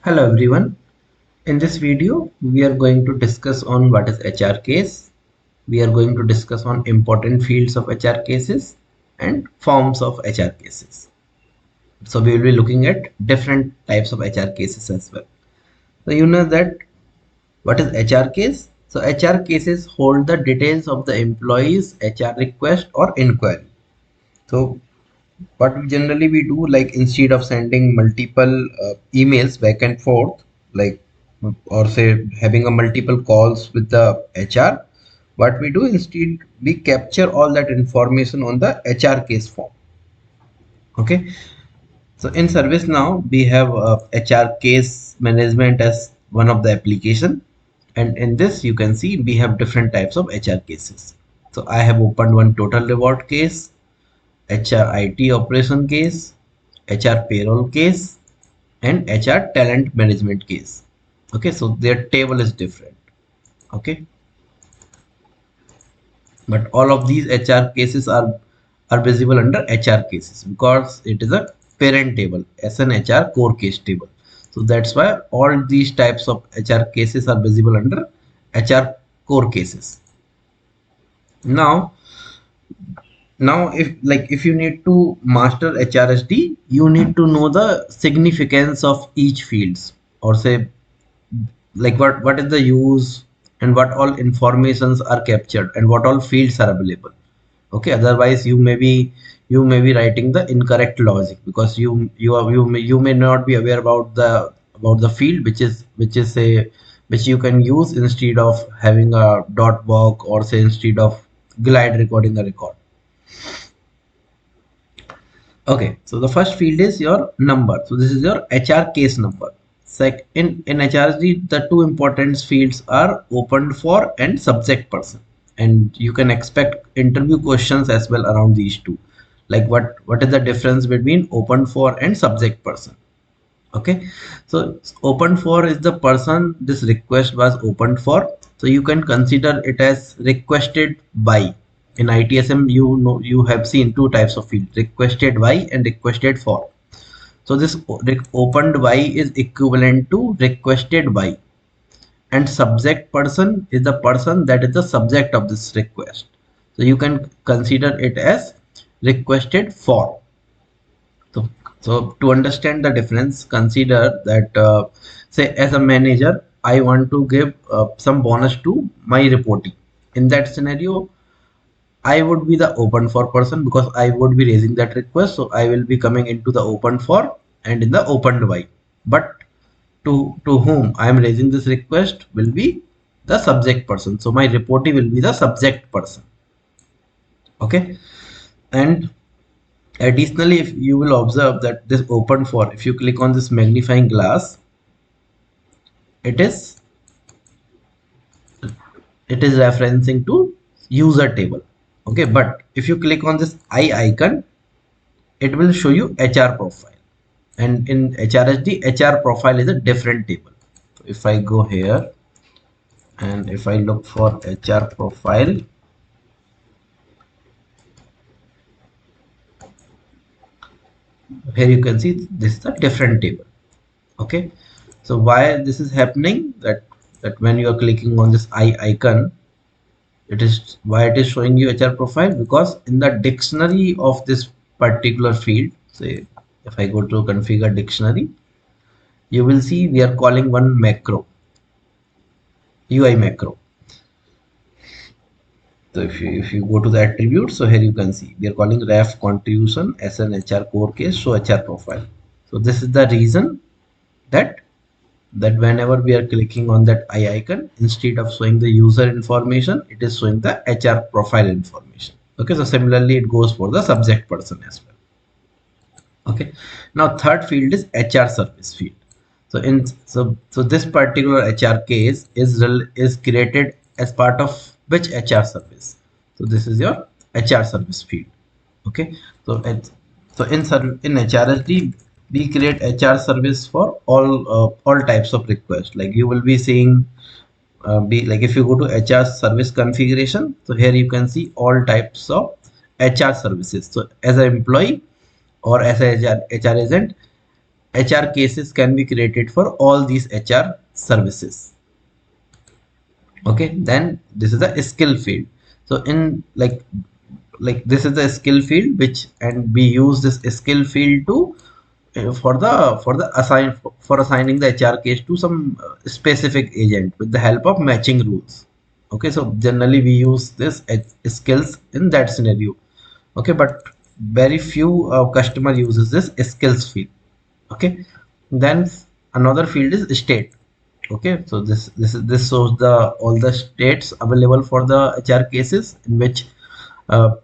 Hello everyone. In this video, we are going to discuss on what is HR case. We are going to discuss on important fields of HR cases and forms of HR cases. So we will be looking at different types of HR cases as well. So you know that what is HR case? So HR cases hold the details of the employee's HR request or inquiry. So what generally we do, like instead of sending multiple emails back and forth, like or say having a multiple calls with the HR, what we do instead, we capture all that information on the HR case form. Okay, so in ServiceNow we have HR case management as one of the application, and in this you can see we have different types of HR cases. So I have opened one total reward case, HR IT operation case, HR payroll case, and HR talent management case. Okay, so their table is different. Okay, but all of these HR cases are visible under HR cases because it is a parent table as an HR core case table. So that's why all these types of HR cases are visible under HR core cases. Now if you need to master HRSD, you need to know the significance of each fields, or say like what is the use and what all informations are captured and what all fields are available. Okay, otherwise you may be writing the incorrect logic because you may not be aware about the field which you can use instead of having a dot walk, or say instead of glide recording a record. Okay, so the first field is your number. So this is your HR case number. In HRSD, the two important fields are opened for and subject person. And you can expect interview questions as well around these two. Like what is the difference between open for and subject person? Okay, so open for is the person this request was opened for. So you can consider it as requested by. In ITSM, you have seen two types of field: requested by and requested for. So this opened by is equivalent to requested by, and subject person is the person that is the subject of this request. So you can consider it as requested for. So, so to understand the difference, consider that say as a manager, I want to give some bonus to my reportee. In that scenario, I would be the open for person because I would be raising that request. So I will be coming into the open for and in the opened by. But to whom I am raising this request will be the subject person. So my reportee will be the subject person. Okay. And additionally, if you will observe that this open for, if you click on this magnifying glass, it is referencing to user table. Okay, but if you click on this eye icon, it will show you HR profile, and in HRSD, HR profile is a different table. So if I go here and if I look for HR profile, here you can see this is a different table. Okay, so why this is happening, that when you are clicking on this eye icon, it is why it is showing you HR profile, because in the dictionary of this particular field, say if I go to configure dictionary, you will see we are calling one macro, UI macro. So if you go to the attributes, so here you can see we are calling ref contribution as an HR core case, show HR profile. So this is the reason that whenever we are clicking on that eye icon, instead of showing the user information, it is showing the HR profile information. Okay, so similarly it goes for the subject person as well. Okay, now third field is HR service field. So this particular HR case is created as part of which HR service? So this is your HR service field. Okay, so in HRSD we create HR service for all types of requests. Like you will be seeing be like if you go to HR service configuration, so here you can see all types of HR services. So as an employee or as a HR agent, HR cases can be created for all these HR services. Okay, then this is a skill field. So in this is the skill field, which and we use this skill field to for assigning the HR case to some specific agent with the help of matching rules. Okay, so generally we use this skills in that scenario. Okay, but very few customer uses this skills field. Okay, then another field is state. Okay, so this shows the all the states available for the HR cases in which uh,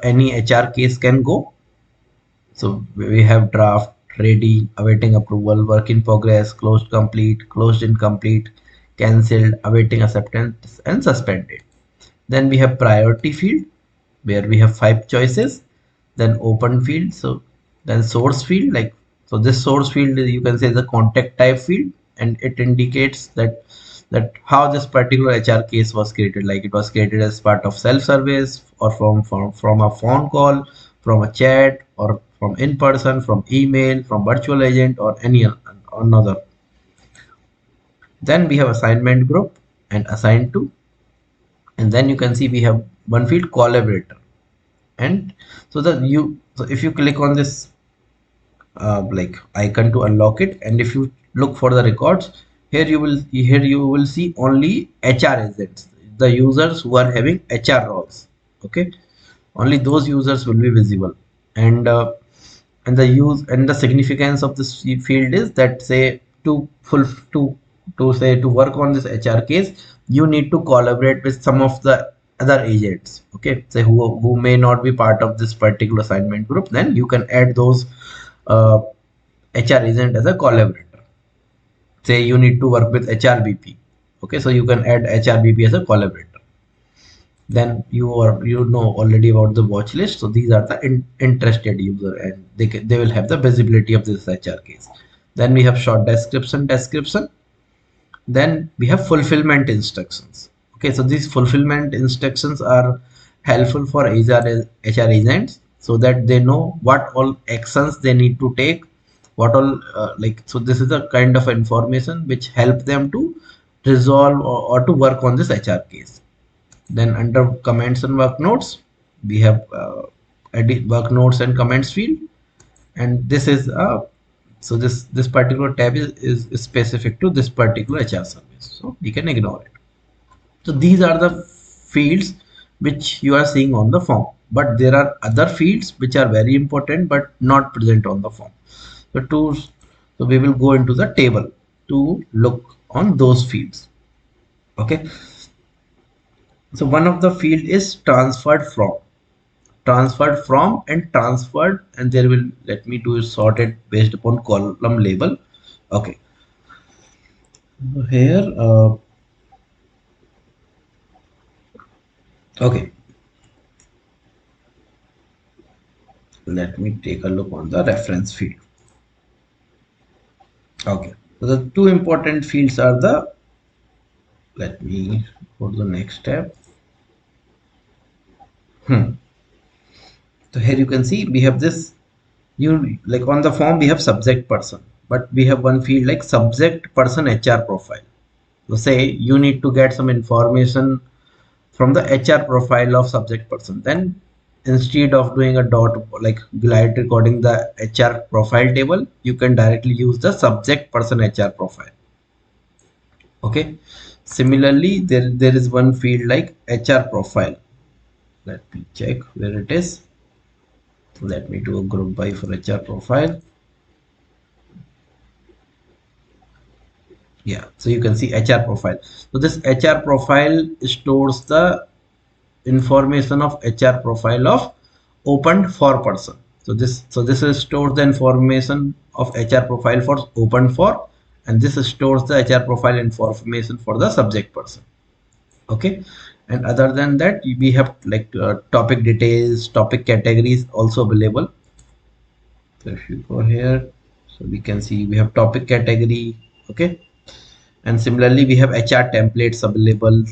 any HR case can go. So we have draft, ready, awaiting approval, work in progress, closed complete, closed incomplete, cancelled, awaiting acceptance, and suspended. Then we have priority field where we have 5 choices. Then open field. So then source field, so this source field you can say the contact type field, and it indicates that how this particular HR case was created. Like it was created as part of self-service or from a phone call, from a chat, or from in person, from email, from virtual agent, or any another. Then we have assignment group and assigned to, and then you can see we have one field collaborator. And so if you click on this icon to unlock it, and if you look for the records, here you will see only HR agents, the users who are having HR roles. Okay, only those users will be visible. And uh, and the use and the significance of this field is that, say, to full to say to work on this HR case, you need to collaborate with some of the other agents. Okay, say who may not be part of this particular assignment group, then you can add those uh, HR agent as a collaborator. Say you need to work with HRBP. Okay, so you can add HRBP as a collaborator. Then you know already about the watch list. So these are the interested user, and they will have the visibility of this HR case. Then we have short description. Then we have fulfillment instructions. Okay, so these fulfillment instructions are helpful for HR agents so that they know what all actions they need to take, what all so this is a kind of information which help them to resolve or to work on this HR case. Then under comments and work notes, we have edit work notes and comments field, and this is this particular tab is specific to this particular HR service, so we can ignore it. So these are the fields which you are seeing on the form, but there are other fields which are very important but not present on the form. So we will go into the table to look on those fields. Okay, so one of the field is transferred, and there will, let me do it sorted based upon column label. Okay, here okay, let me take a look on the reference field. Okay, so the two important fields are the, let me go to the next tab. So here you can see we have this, you like on the form we have subject person, but we have one field like subject person HR profile. So say you need to get some information from the HR profile of subject person, then instead of doing a dot like glide recording the HR profile table, you can directly use the subject person HR profile. Okay, similarly there is one field like HR profile. Let me check where it is. Let me do a group by for HR profile. Yeah, so you can see HR profile. So this HR profile stores the information of HR profile of opened for person. So this is stores the information of HR profile for open for, and this stores the HR profile information for the subject person. Okay, and other than that we have like topic details, topic categories also available. So if you go here, so we can see we have topic category. Okay, and similarly we have HR templates available.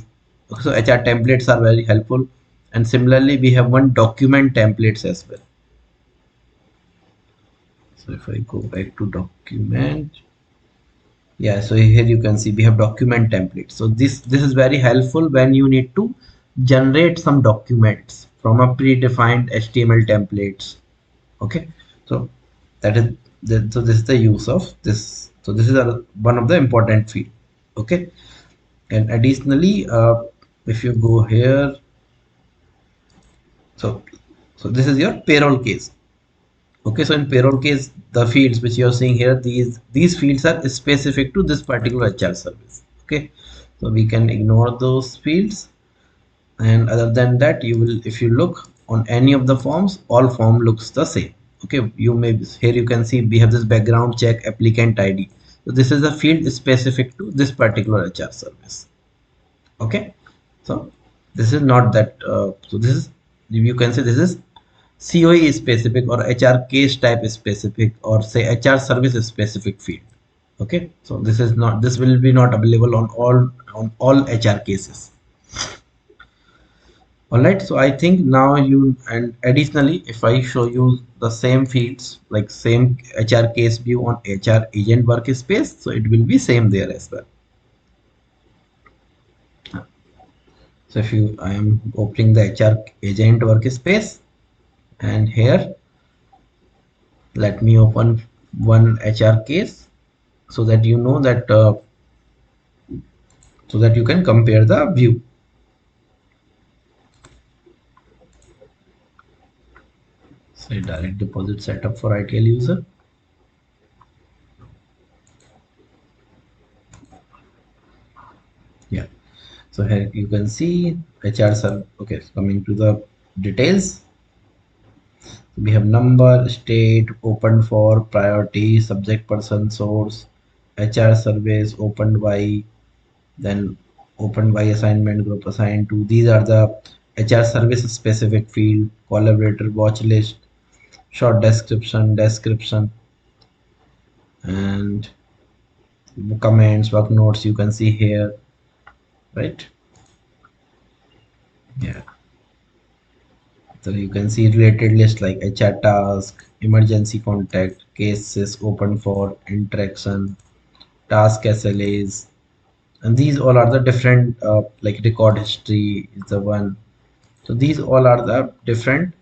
So HR templates are very helpful, and similarly we have one document templates as well. So if I go back to document, yeah, so here you can see we have document template. So this is very helpful when you need to generate some documents from a predefined HTML templates. Okay, so that is so this is the use of this. So this is one of the important field. Okay, and additionally, if you go here, so this is your payroll case. Okay, so in payroll case, the fields which you are seeing here, these fields are specific to this particular HR service. Okay, so we can ignore those fields, and other than that, you will, if you look on any of the forms, all form looks the same. Okay, you may, here you can see we have this background check applicant ID. So this is a field specific to this particular HR service. Okay, so this is not that. So this is, you can say this is COE specific or HR case type specific, or say HR service specific field. Okay, so this is not, this will be not available on all HR cases. All right, so I think now you, and additionally, if I show you the same fields, like same HR case view on HR agent workspace, so it will be same there as well. So if you, I am opening the HR agent workspace, and here let me open one HR case so that you know that so that you can compare the view. Say direct deposit setup for ITL user. Yeah, so here you can see HR server. Okay, so coming to the details, we have number, state, open for, priority, subject person, source, HR service, opened by, then opened by assignment, group assigned to. These are the HR service specific field, collaborator watch list, short description, and comments, work notes you can see here, right? Yeah. So you can see related list like HR task, emergency contact, cases open for, interaction, task SLAs, and these all are the different like record history is the one. So these all are the different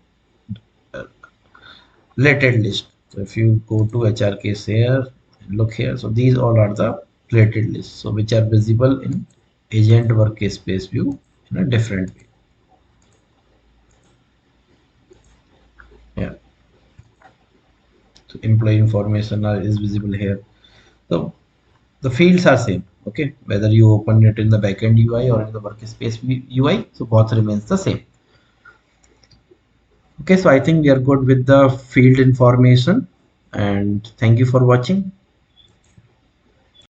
related list. So if you go to HR case here, look here. So these all are the related lists. So which are visible in agent workspace view in a different way. Yeah. So employee information is visible here. So the fields are same. Okay, whether you open it in the backend UI or in the workspace UI, so both remains the same. Okay, so I think we are good with the field information, and thank you for watching.